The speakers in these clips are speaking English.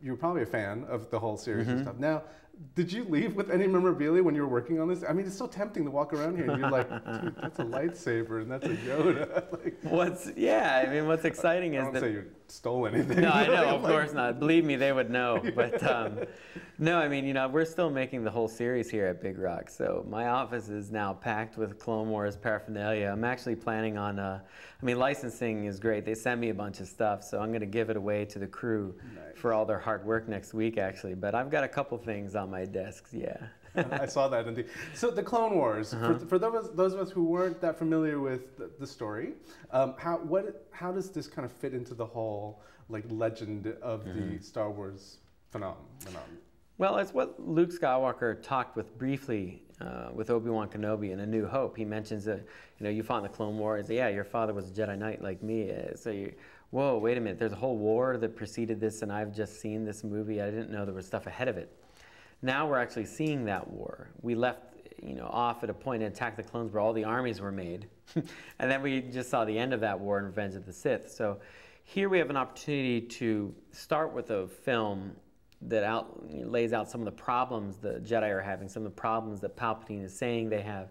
you're probably a fan of the whole series and stuff. Now, did you leave with any memorabilia when you were working on this? I mean, it's so tempting to walk around here and you're like, dude, that's a lightsaber and that's a Yoda. Like, yeah, I mean, what's exciting is I don't that... say you stole anything. No, I know, of course not. Believe me, they would know. But no, I mean, you know, we're still making the whole series here at Big Rock. So my office is now packed with Clone Wars paraphernalia. I'm actually planning on, I mean, licensing is great. They send me a bunch of stuff, so I'm going to give it away to the crew for all their hard work next week, actually. But I've got a couple things on my desks, yeah. I saw that indeed. So the Clone Wars, for those of us who weren't that familiar with the story, how does this kind of fit into the whole like legend of the Star Wars phenomenon? Well, it's what Luke Skywalker talked with briefly with Obi-Wan Kenobi in A New Hope. He mentions that, you know, you fought in the Clone Wars. Yeah, your father was a Jedi Knight like me. Whoa, wait a minute. There's a whole war that preceded this, and I've just seen this movie. I didn't know there was stuff ahead of it. Now we're actually seeing that war. We left, you know, off at a point in Attack of the Clones where all the armies were made. And then we just saw the end of that war in Revenge of the Sith. So here we have an opportunity to start with a film that lays out some of the problems the Jedi are having, some of the problems that Palpatine is saying they have.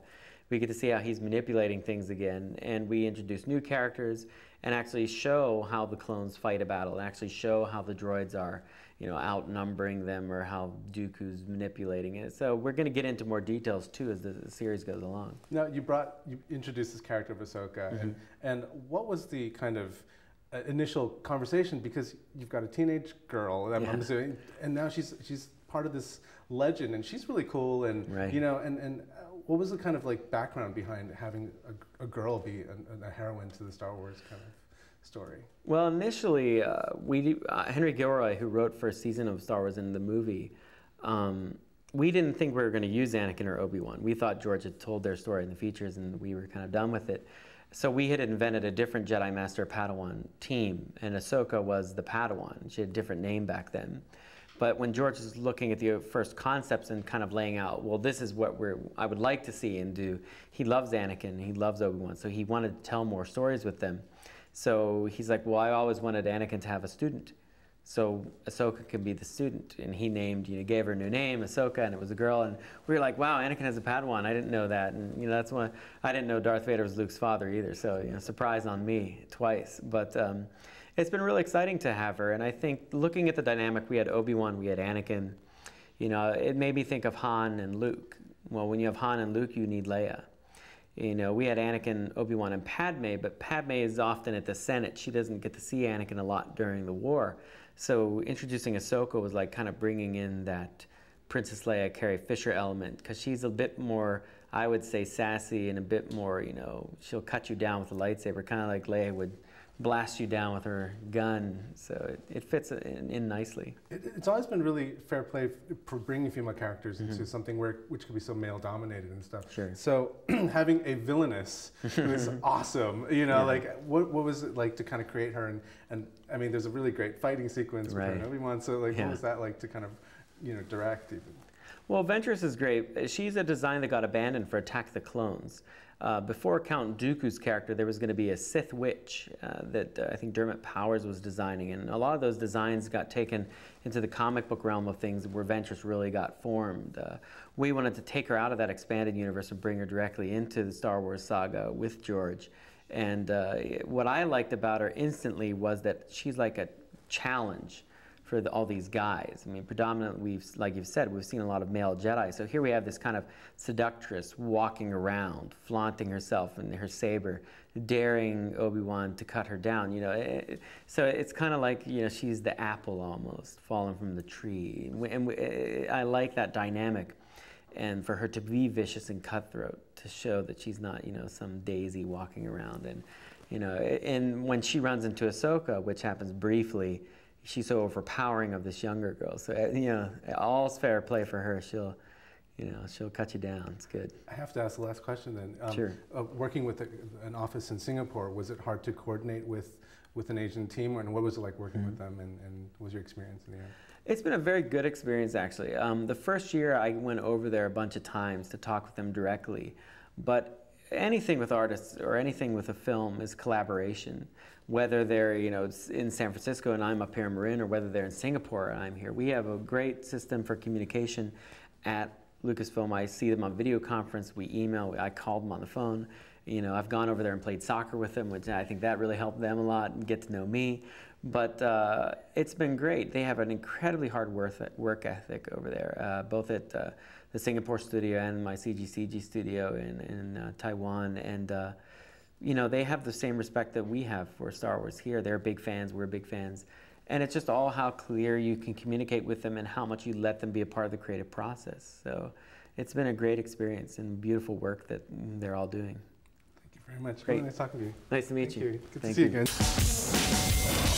We get to see how he's manipulating things again, and we introduce new characters and actually show how the clones fight a battle, and actually show how the droids are, you know, outnumbering them, or how Dooku's manipulating it. So we're going to get into more details too as the series goes along. Now you introduced this character of Ahsoka, and what was the kind of initial conversation, because you've got a teenage girl, I'm assuming, and now she's part of this legend, and she's really cool, and you know, and what was the kind of like background behind having a girl be a heroine to the Star Wars kind of story? Well, initially, Henry Gilroy, who wrote first season of Star Wars in the movie, we didn't think we were going to use Anakin or Obi-Wan. We thought George had told their story in the features, and we were kind of done with it. So we had invented a different Jedi Master Padawan team, and Ahsoka was the Padawan. She had a different name back then. But when George was looking at the first concepts and kind of laying out, well, this is what I would like to see and do, he loves Anakin, he loves Obi-Wan, so he wanted to tell more stories with them. So he's like, well, I always wanted Anakin to have a student. So Ahsoka could be the student, and he named, you know, gave her a new name, Ahsoka, and it was a girl, and we were like, wow, Anakin has a Padawan. I didn't know that, and you know, that's why I didn't know Darth Vader was Luke's father either. So, you know, surprise on me twice. But it's been really exciting to have her, and I think looking at the dynamic, we had Obi-Wan, we had Anakin. You know, it made me think of Han and Luke. Well, when you have Han and Luke, you need Leia. You know, we had Anakin, Obi-Wan, and Padme, but Padme is often at the Senate. She doesn't get to see Anakin a lot during the war. So introducing Ahsoka was like kind of bringing in that Princess Leia, Carrie Fisher element, because she's a bit more, I would say, sassy and a bit more, you know, she'll cut you down with a lightsaber, kind of like Leia would blast you down with her gun. So it fits in nicely. It's always been really fair play for bringing female characters into something which could be so male dominated and stuff. Sure. So having a villainess who is awesome, you know, like what was it like to kind of create her? And I mean, there's a really great fighting sequence with her and Obi-Wan. So like, what was that like to kind of, you know, direct even? Well, Ventress is great. She's a design that got abandoned for Attack of the Clones. Before Count Dooku's character, there was going to be a Sith witch that I think Dermot Powers was designing, and a lot of those designs got taken into the comic book realm of things where Ventress really got formed. We wanted to take her out of that expanded universe and bring her directly into the Star Wars saga with George. And what I liked about her instantly was that she's like a challenge for all these guys. I mean, predominantly, like you've said, we've seen a lot of male Jedi. So here we have this kind of seductress walking around, flaunting herself and her saber, daring Obi-Wan to cut her down. You know, so it's kind of like, you know, she's the apple almost, fallen from the tree. I like that dynamic, and for her to be vicious and cutthroat, to show that she's not, you know, some daisy walking around. And you know, and when she runs into Ahsoka, which happens briefly, she's so overpowering of this younger girl. So, you know, all's fair play for her. She'll, you know, she'll cut you down. It's good. I have to ask the last question then. Sure. Working with an office in Singapore, was it hard to coordinate with an Asian team? And what was it like working with them? And what was your experience in the end? It's been a very good experience, actually. The first year I went over there a bunch of times to talk with them directly. But anything with artists or anything with a film is collaboration. Whether they're, you know, in San Francisco and I'm up here in Marin, or whether they're in Singapore and I'm here. We have a great system for communication at Lucasfilm. I see them on video conference, we email, I call them on the phone. You know, I've gone over there and played soccer with them, which I think that really helped them a lot and get to know me. But it's been great. They have an incredibly hard work ethic over there, both at the Singapore studio and my CGCG studio in Taiwan. And you know, they have the same respect that we have for Star Wars here. They're big fans, we're big fans. And it's just all how clear you can communicate with them and how much you let them be a part of the creative process. So it's been a great experience and beautiful work that they're all doing. Thank you very much. Great. Really nice talking to you. Nice to meet you. Good to see you again.